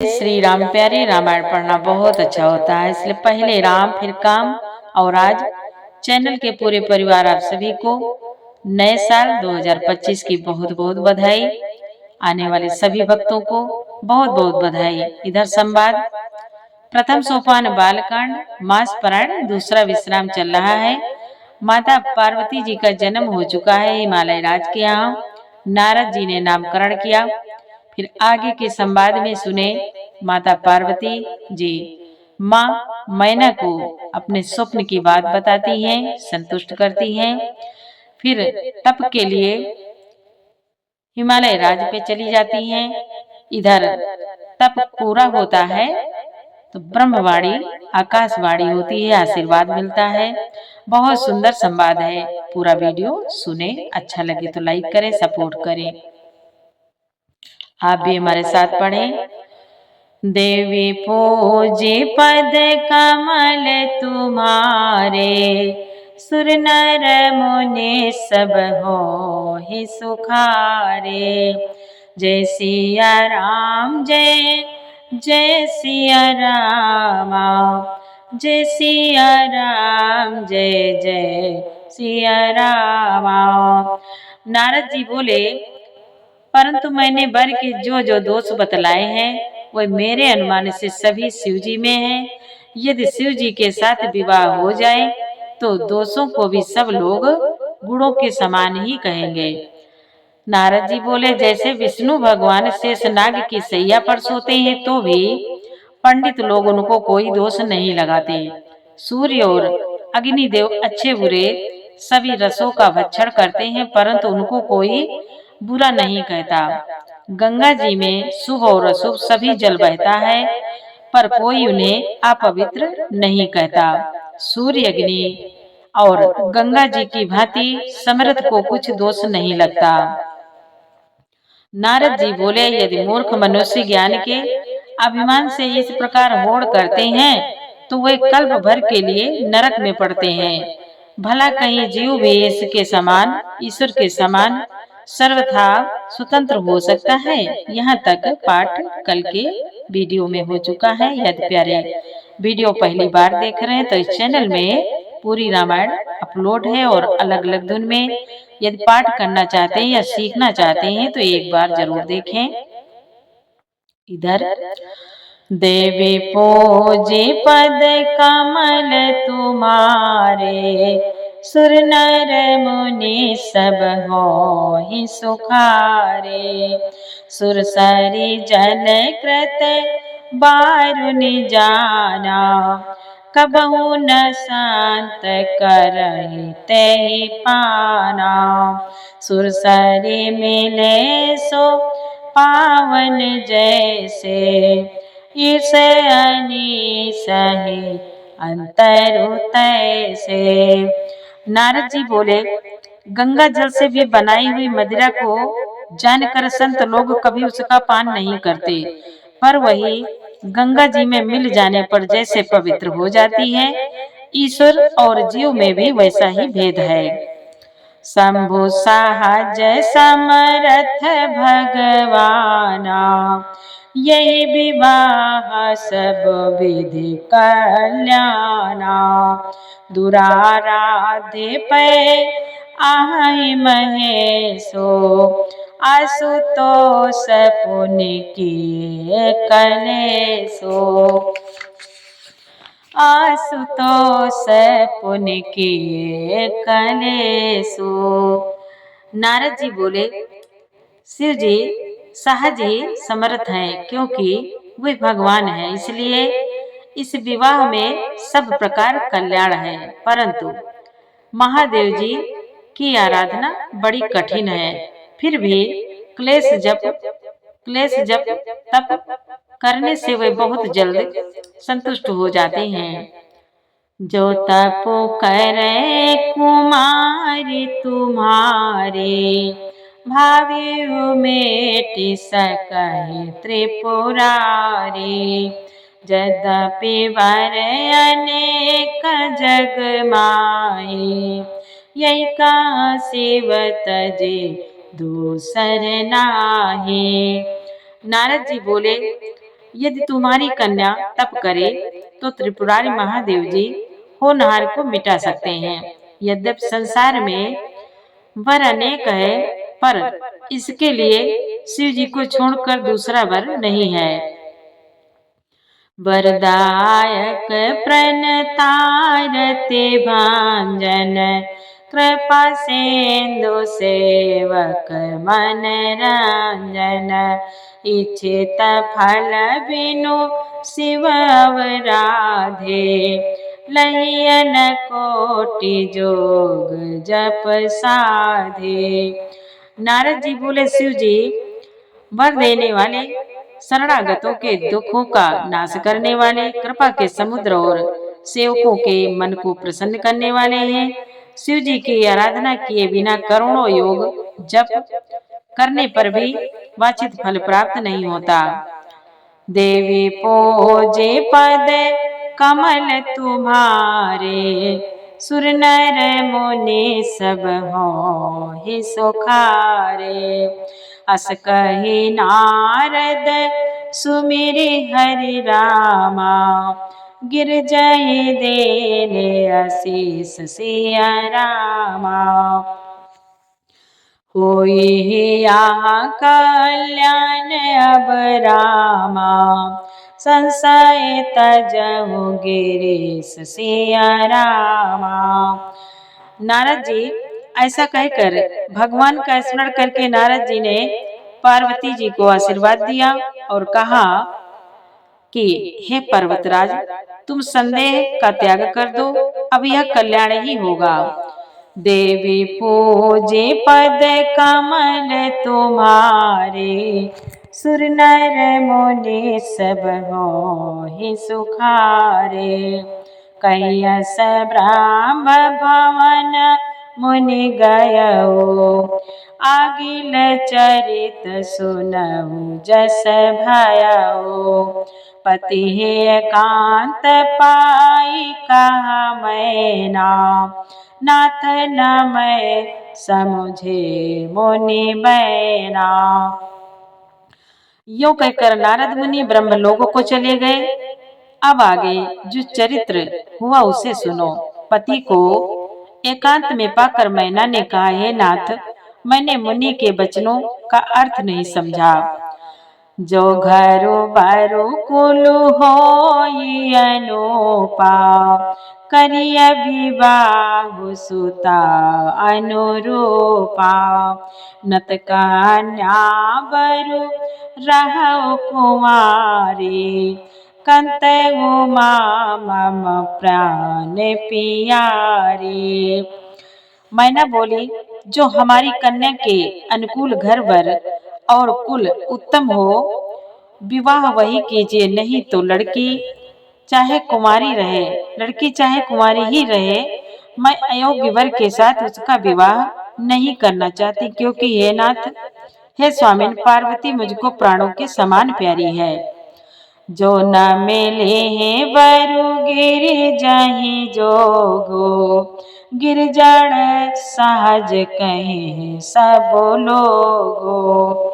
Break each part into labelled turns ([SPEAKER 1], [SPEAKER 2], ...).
[SPEAKER 1] श्री राम प्यारे, रामायण पढ़ना बहुत अच्छा होता है, इसलिए पहले राम फिर काम। और आज चैनल के पूरे परिवार आप सभी को नए साल 2025 की बहुत बहुत बधाई। आने वाले सभी भक्तों को बहुत बहुत बधाई। इधर संवाद प्रथम सोपान बालकांड मास पारायण, दूसरा विश्राम चल रहा है। माता पार्वती जी का जन्म हो चुका है हिमालय राज के यहाँ। नारद जी ने नामकरण किया। फिर आगे के संवाद में सुने माता पार्वती जी माँ मैना को अपने स्वप्न की बात बताती हैं, संतुष्ट करती हैं। फिर तप के लिए हिमालय राज पे चली जाती हैं। इधर तप पूरा होता है तो ब्रह्मवाणी आकाशवाणी होती है, आशीर्वाद मिलता है। बहुत सुंदर संवाद है, पूरा वीडियो सुने। अच्छा लगे तो लाइक करें, सपोर्ट करें। आप भी हमारे साथ पढ़ें। देवी पूजे पद कमल तुम्हारे, सुर नर मुनि सब हो ही सुखारे। जय सिया राम जय जय सिया रामा, जय सिया राम जय जय सिया रामा। नारद जी बोले, परंतु मैंने वर के जो जो दोष बतलाए हैं वह मेरे अनुमान से सभी शिव जी में हैं। यदि शिव जी के साथ विवाह हो जाए तो दोषों को भी सब लोग गुणों के समान ही कहेंगे। नारद जी बोले, जैसे विष्णु भगवान शेषनाग की सैया पर सोते हैं तो भी पंडित लोग उनको कोई दोष नहीं लगाते। सूर्य और अग्निदेव अच्छे बुरे सभी रसों का भक्षण करते हैं, परंतु उनको कोई बुरा नहीं कहता। गंगा जी में शुभ और अशुभ सभी जल बहता है, पर कोई उन्हें अपवित्र नहीं कहता। सूर्य अग्नि और गंगा जी की भांति समर्थ को कुछ दोष नहीं लगता। नारद जी बोले, यदि मूर्ख मनुष्य ज्ञान के अभिमान से इस प्रकार होड़ करते हैं तो वे कल्प भर के लिए नरक में पड़ते हैं। भला कहीं जीव भी इसके समान, ईश्वर के समान सर्वथा स्वतंत्र हो सकता है। यहाँ तक पाठ कल के वीडियो में हो चुका है। यदि प्यारे वीडियो पहली बार देख रहे हैं तो इस चैनल में पूरी रामायण अपलोड है और अलग अलग धुन में। यदि पाठ करना चाहते हैं या सीखना चाहते हैं तो एक बार जरूर देखें। इधर देवी पूजे पद कमल तुम्हारे, सुर नर मुनि सब हो ही सुखारे। सुरसरी जन कृत बारुनि जाना, कबहु न शांत करहि तेहि पाना। सुरसरी मिले सो पावन जैसे, ईश अनीश है अंतर तैसे। नारद जी बोले, गंगा जल से भी बनाई हुई मदिरा को जानकर संत लोग कभी उसका पान नहीं करते, पर वही गंगा जी में मिल जाने पर जैसे पवित्र हो जाती है, ईश्वर और जीव में भी वैसा ही भेद है। शंभु सहज समरथ भगवाना, यही विवाह सब विधि कल्याणा। दुराराध्य पे आहि महेशो, आशुतोष पुनि किए कलेशो। आशुतोष पुनि किए कलेशो। नारद जी बोले, शिव जी सहज ही समर्थ हैं, क्योंकि वे भगवान हैं, इसलिए इस विवाह में सब प्रकार कल्याण है। परंतु महादेव जी की आराधना बड़ी कठिन है, फिर भी क्लेश जप तप करने से वे बहुत जल्द संतुष्ट हो जाते हैं। जो तप करे कुमारी तुम्हारे, भावी मेट सकहि त्रिपुरारी। यद्यपि वर अनेक जग माही, यही का शिव तजे दूसर नाही। नारद जी बोले, यदि तुम्हारी कन्या तप करे तो त्रिपुरारी महादेव जी होनहार को मिटा सकते हैं। यद्यपि संसार में वर अनेक है, पर इसके लिए शिव जी को छोड़कर दूसरा वर नहीं है। वरदायक प्रणतारते भांजन, कृपा सिंधु सेवक मन रंजन। इच्छित फल बिनु शिव अवराधे, लहियन कोटि जोग जप साधे। नारद जी बोले, शिव जी वर देने वाले, शरणागतों के दुखों का नाश करने वाले, कृपा के समुद्र और सेवकों के मन को प्रसन्न करने वाले हैं। शिव जी की आराधना किए बिना करोड़ों योग जप करने पर भी वांछित फल प्राप्त नहीं होता। देवी पूजे पद कमल तुम्हारे, सुर नर मुनि सब हो सुखारे। अस कही नारद सुमिरि हरि रामा, गिर जय देने आशीष सिया रामा। होई यहाँ कल्याण अब रामा, संशय तजहु गिरीश सिया रामा। नारद जी ऐसा कहकर भगवान का स्मरण करके नारद जी ने पार्वती जी को आशीर्वाद दिया और कहा कि हे पर्वतराज, तुम संदेह का त्याग कर दो, अब यह कल्याण ही होगा। देवी पूजे पद कमल तुम्हारे, सुर नर मुनि सब हो सुखारे। कैयस ब्रह्म भवन मुनि गयऊ, आगिल चरित सुनऊ जस भयऊ। पति एकांत पाई कहा मैना, नाथ न मैं समझे मुनि बैना। यूं कहकर नारद मुनि ब्रह्म लोक को चले गए। अब आगे जो चरित्र हुआ उसे सुनो। पति को एकांत में पाकर मैना ने कहा, हे नाथ, मैंने मुनि के वचनों का अर्थ नहीं समझा। जो घरु बारु कुलु होई अनुपा, करिय विवाह सुता अनुरूपा। नत कन्या बरु रहु कुमारी, कंत उमा मम प्राण पियारी। मैना बोली, जो हमारी कन्या के अनुकूल घर वर और कुल उत्तम हो, विवाह वही कीजिए, नहीं तो लड़की चाहे कुमारी रहे, लड़की चाहे कुमारी ही रहे, मैं अयोग्य वर के साथ उसका विवाह नहीं करना चाहती, क्योंकि हे नाथ, हे स्वामी, पार्वती मुझको प्राणों के समान प्यारी है। जो न मिले हैं बरु गिर जाहि जोगो, गिर जड़ सहज कहे सब लोगो।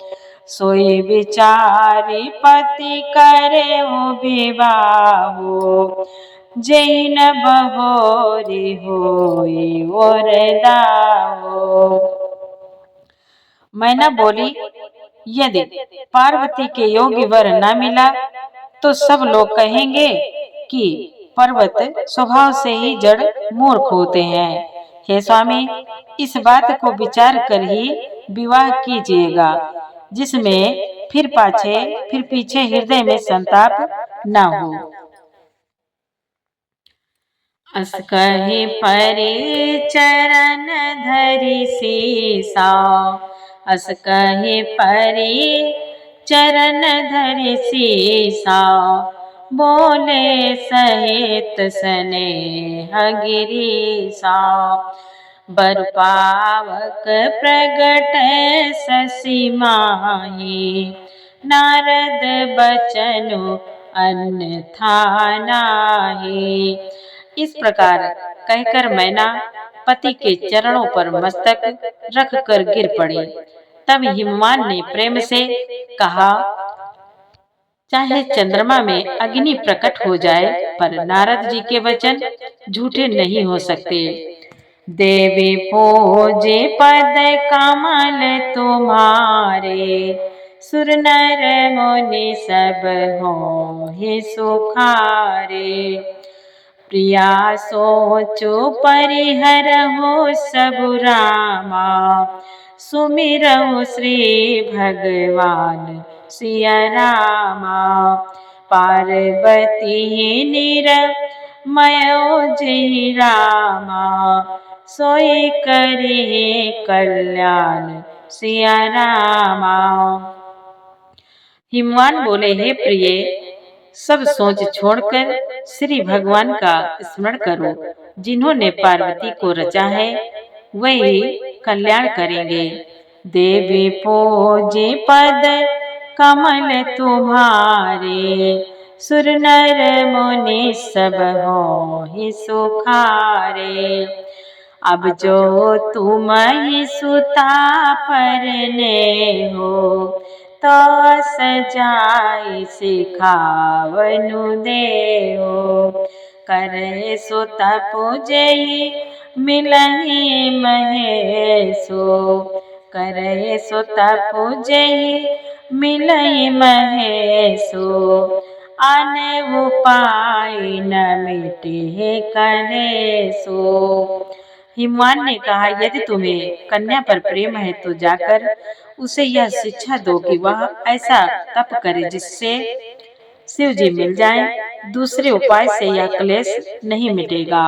[SPEAKER 1] सोई विचारी पति करे विवाहो, जैन बहोरी होई और दाहो। मैना बोली, यदि पार्वती के योग्य वर न मिला तो सब लोग कहेंगे कि पर्वत स्वभाव से ही जड़ मूर्ख होते हैं। हे स्वामी, इस बात को विचार कर ही विवाह कीजिएगा, जिसमें फिर पीछे हृदय में संताप न हो। अस कहि परि चरण धरि सीसा, अस कहि परि चरण धरि सीसा। बोले सहित स्नेह गिरीसा, बर पावक प्रगट शशि माही। नारद बचनु अन्यथा नाहि। इस प्रकार कहकर मैना पति के चरणों पर मस्तक रख कर गिर पड़ी। तब हिमवान ने प्रेम से कहा, चाहे चंद्रमा में अग्नि प्रकट हो जाए, पर नारद जी के वचन झूठे नहीं हो सकते। देवी पूजे पद कमल तुम्हारे, सुर नर मुनि सब हो सुखारे। प्रिया सोचो परिहर हो सब रामा, सुमिरहु श्री भगवान सिया रामा। पार्वती निरमयो जी रामा, सोई करे कल्याण सिया रामा। हिमवान बोले, हे प्रिय, सब सोच छोड़कर श्री भगवान का स्मरण करो। जिन्होंने पार्वती को रचा है वही कल्याण करेंगे। देवी पूजे पद कमल तुम्हारे, सुर नर मुनि सब हो सुखारे। अब जो तुम ही सुता परने हो, तो सजाई सिखावनु देहो। करे सुत पूजई मिलहि महेशो, करे सुत पूजई मिलहि महेशो। अन उपाय न मिटे कलेसो। हिमवान ने कहा, यदि तुम्हें कन्या पर प्रेम है तो जाकर उसे यह शिक्षा दो कि वह ऐसा तप करे जिससे शिव जी मिल जाएं। दूसरे उपाय से यह क्लेश नहीं मिटेगा।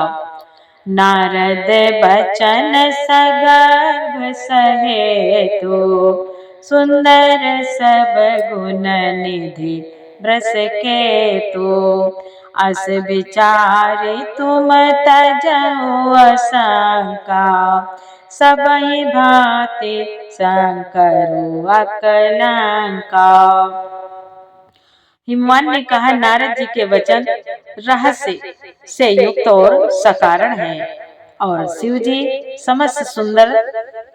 [SPEAKER 1] नारद बचन सगर्भ सहे तो, सुंदर सब गुण निधि ब्रस के तो। अस विचार तुम तजो अशंका, सबहि भांति शंकरु अकलंका। हिमवान ने कहा, नारद जी के वचन रहस्य से युक्त और सकारण है, और शिव जी समस्त सुंदर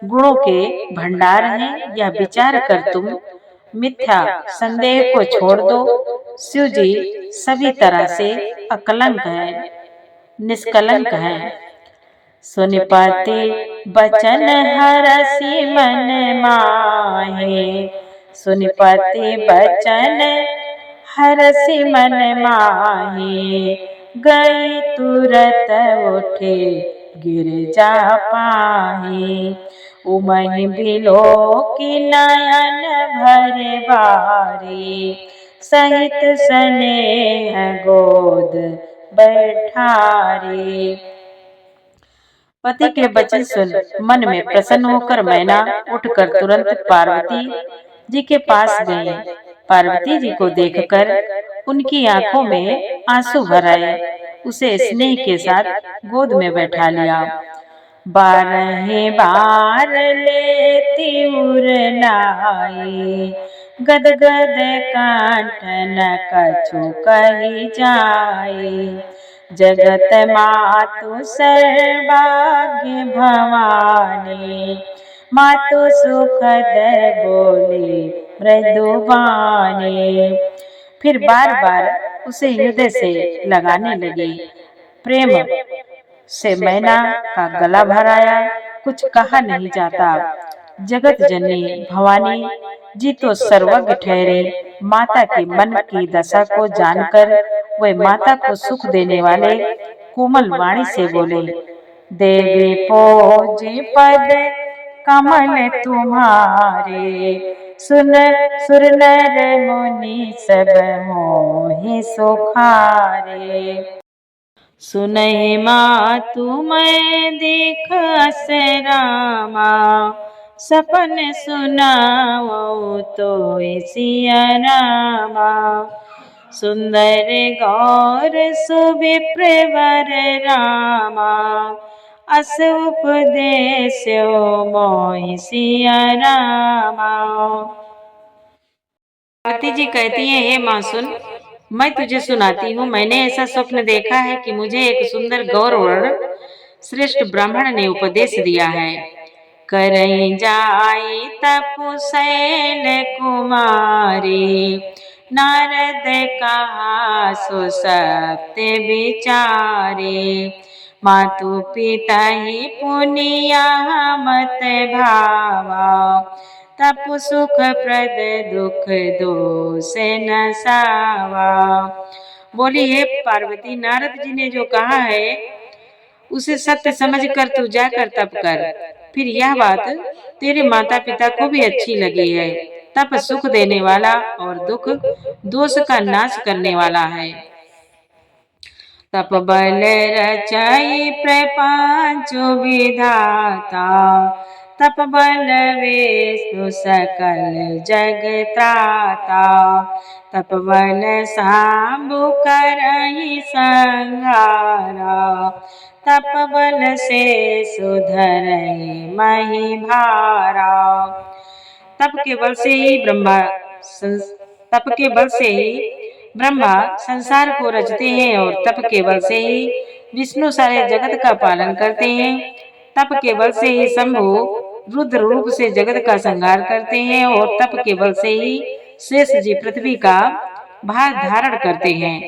[SPEAKER 1] गुणों के भंडार हैं। यह विचार कर तुम मिथ्या संदेह को छोड़ दो। शिव जी सभी तरह से अकलंक है, निष्कलंक है। सुनिपति बचन हरषि मन माहे, सुनिपति बचन हरषि मन माहे। गई तुरत उठे गिरजा पाहे, उमहि बिलो की नयन भरे बारी। सहित स्नेह गोद बैठारी। पति के वचन सुन मन में प्रसन्न होकर मैना उठकर तुरंत पार्वती जी के पास गई। पार्वती जी को देखकर उनकी आंखों में आंसू भर आए। उसे स्नेह के साथ गोद में बैठा लिया। 12 बार लेती उर लाई, गदगद कंठ न कछु कही जाए। जगत मातु सर्वभाग्य भवानी, मातु सुखद बोली मृदुबानी। फिर बार बार उसे हृदय से लगाने लगी। प्रेम से मैना का गला भर आया। कुछ कहा नहीं जाता। जगत जननी भवानी जी तो सर्वज्ञ ठहरे। माता के मन की दशा को जानकर वे माता को सुख देने वाले कोमल वाणी से बोले, देवी पूजे पद कमल तुम्हारे, सुन सुर नर मुनि सब मोहि सुखारे। सुनहि मातु मैं देख अस रामा, सपन सुनाओ तो सिया रामा। सुंदर गौर सुविप्र वर रामा, अस उपदेश्यो मोहि सिया रामा। पार्वती जी कहती हैं, हे माँ सुन, मैं तुझे सुनाती हूँ। मैंने ऐसा स्वप्न देखा है कि मुझे एक सुंदर गौर वर्ण श्रेष्ठ ब्राह्मण ने उपदेश दिया है। करई जाई तपु शैल कुमारी, नारद कहा सो सत्य विचारे, मातु पिता ही पुनिया मत भावा, तप सुख प्रद दुख दोष न सावा। बोली, हे पार्वती, नारद जी ने जो कहा है उसे सत्य समझकर तू जाकर तप कर। फिर यह बात तेरे माता पिता को भी अच्छी लगी है। तप सुख देने वाला और दुख दोष का नाश करने वाला है। तप बल रचाई प्रपंच विधाता, तप बल विष्णु सकल जग त्राता, तप बल सांबु करहि संहारा, तप बल से सुधरहि मही भारा। तप के बल से ही तप के बल से ही ब्रह्मा संसार को रचते हैं और तप के बल से ही विष्णु सारे जगत का पालन करते हैं। तप के बल से ही शंभु रुद्र रूप से जगत का संहार करते हैं और तप के बल से ही शेष जी पृथ्वी का भार धारण करते हैं।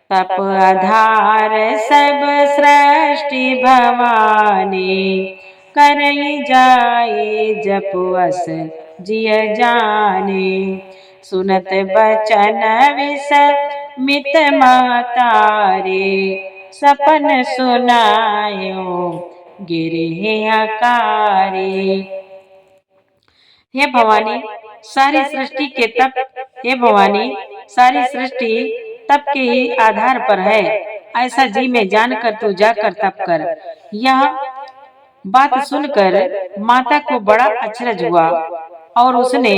[SPEAKER 1] तप आधार सब सृष्टि भवानी, करई जाए जपवस जिय जाने, सुनत बचन विष मित मातारे, सपन सुनायो गिरे आकारे। हे भवानी, सारी सृष्टि के तप हे भवानी सारी सृष्टि तप के ही आधार पर है, ऐसा जी में जानकर तू जाकर तप कर। यह बात सुनकर माता को बड़ा अचरज हुआ और उसने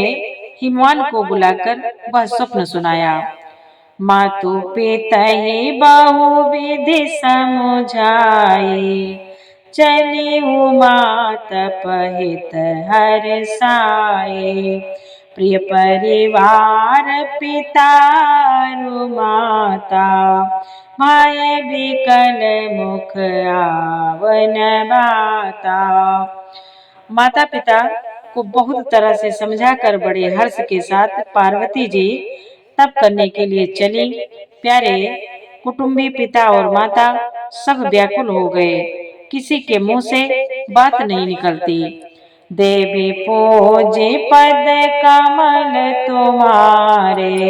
[SPEAKER 1] हिमवान को बुलाकर वह स्वप्न सुनाया। मातु पिता ही बहु विधि समुझाई, चली उमा तप हित हर साए, प्रिय परिवार पिता माता, भाई बिकल मुख आवन बाता। माता पिता को बहुत तरह से समझाकर बड़े हर्ष के साथ पार्वती जी तप करने के लिए चली। प्यारे कुटुंबी पिता और माता सब व्याकुल हो गए, किसी के मुंह से बात नहीं निकलती। देवी पूजे पद कमल तुम्हारे,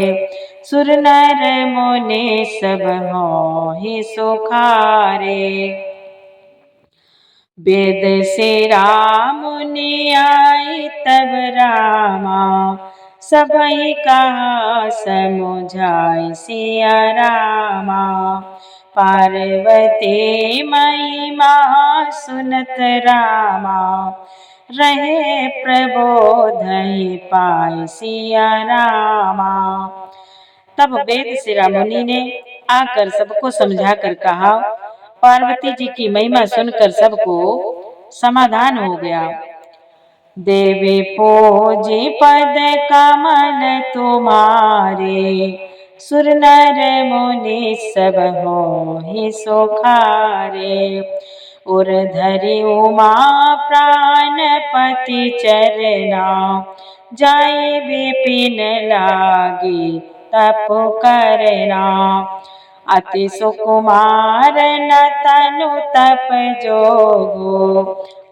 [SPEAKER 1] सुर नर मुनि सब होहि सुखारे, वेद से राम मुनि आई तब रामा, सबहि कहा समुझाई सिया रामा, पार्वती महिमा सुनत रामा, रहे प्रबोधहि पाई सिया रामा। तब वेद शिरा मुनि ने आकर सबको समझाकर कहा। पार्वती जी की महिमा सुनकर सबको समाधान हो गया। देवी पूजी पद कमल तुम्हारे, सुर नर मुनि सब होहि सुखारे, उर धरि उमा प्राण पति चरना, जाय विपिन लागी तप करना, अति सुकुमार न तनु तप जोगो,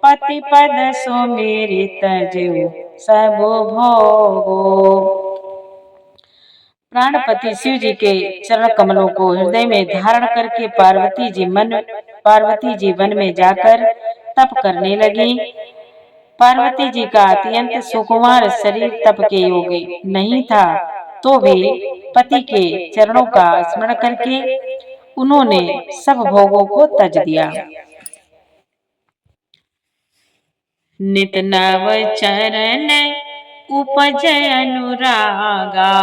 [SPEAKER 1] पति पद सुमिरित जो सब भोगो। प्राणपति शिव जी के चरण कमलों को हृदय में धारण करके पार्वती जी वन में जाकर तप करने लगी। पार्वती जी का अत्यंत सुकुमार शरीर तप के योग्य नहीं था, तो भी पति के चरणों का स्मरण करके उन्होंने सब भोगों को तज दिया। नित नव चरण उपज अनुरागा,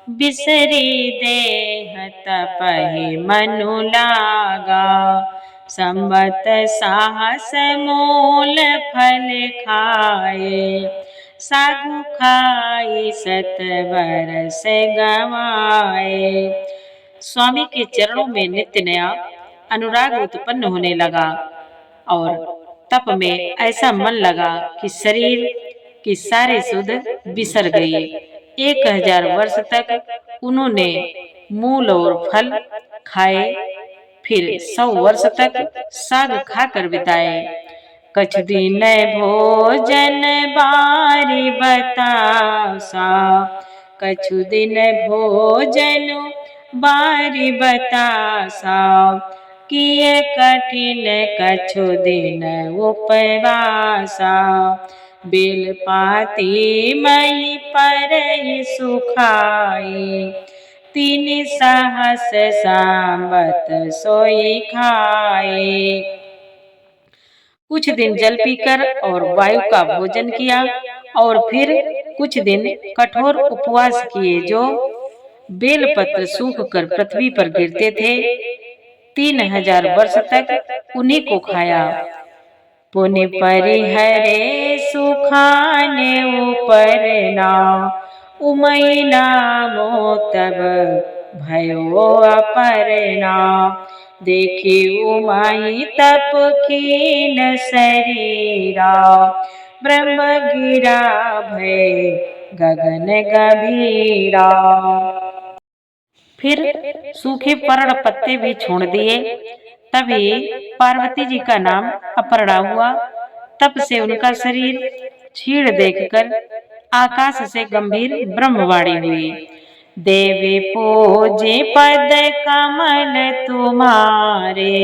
[SPEAKER 1] बिसरी देह तपहि मनु लागा, संबत साहस मूल फल खाए, सागु खाई सत बरस गवाए। स्वामी के चरणों में नित्य नया अनुराग उत्पन्न होने लगा और तप में ऐसा मन लगा कि शरीर की सारी सुध बिसर गई। 1000 वर्ष तक उन्होंने मूल और फल खाए, फिर 100 वर्ष तक साग खाकर बिताए। कछ दिन भोजन बारी बतासा, कछु दिन भोजन बारी बतासा, किए कठिन कछु दिन उपवासा। बेल पाती मई पर सुखाई, 3 सहस सांबत सोई खाए। कुछ दिन जल पीकर और वायु का भोजन किया और फिर कुछ दिन कठोर उपवास किए, जो बेलपत्र सूख कर पृथ्वी पर गिरते थे। 3000 वर्ष तक उन्हीं को खाया। पुण्य परिहरे सुखाने ऊपर ना, उमई नामो तब भयो अपरना। देखी उमाई तप कीन शरीरा, ब्रह्म गिरा भय गगन गंभीरा। फिर सूखे पर्ण पत्ते भी छोड़ दिए। तभी पार्वती जी का नाम अपर्णा हुआ। तब से उनका शरीर क्षीण देखकर आकाश से गंभीर ब्रह्मवाणी हुई। देवी पूजे पद कमल तुम्हारे,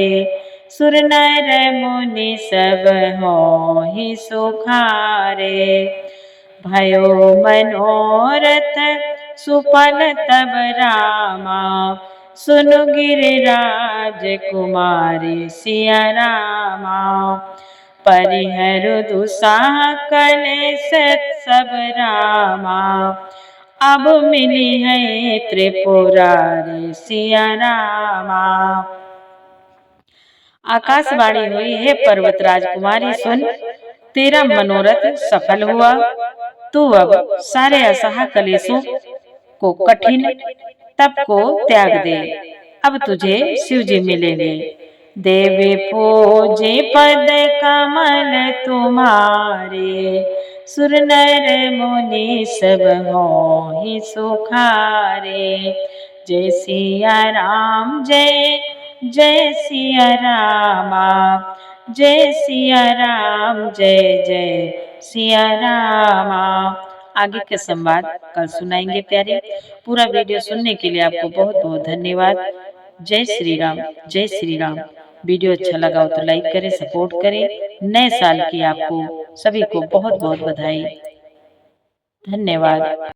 [SPEAKER 1] सुर नर मुनि सब होहि सुखारे। भयो मनोरथ सुफल तब रामा, सुनु गिरिराज कुमारी सिया रामा। परिहर दुसाह कलेश सब रामा, अब मिली है त्रिपुरारी सिया रामा। आकाशवाणी हुई, हे पर्वत राजकुमारी सुन, तेरा मनोरथ सफल हुआ। तू अब सारे असह कलेशों को, कठिन तप को त्याग दे। अब तुझे शिव जी मिलेंगे। देवी पूजे पद कमल तुम्हारे, सुर नर मुनि सब होहि सुखारे। जय सिया राम जय जय सिया रामा, जय सिया राम जय जय सिया रामा। आगे के संवाद कल सुनाएंगे प्यारे। पूरा वीडियो सुनने के लिए आपको बहुत बहुत धन्यवाद। जय श्री राम, जय श्री राम। वीडियो अच्छा लगा हो तो लाइक करें, सपोर्ट करें। नए साल की आपको सभी को बहुत बहुत बधाई। धन्यवाद।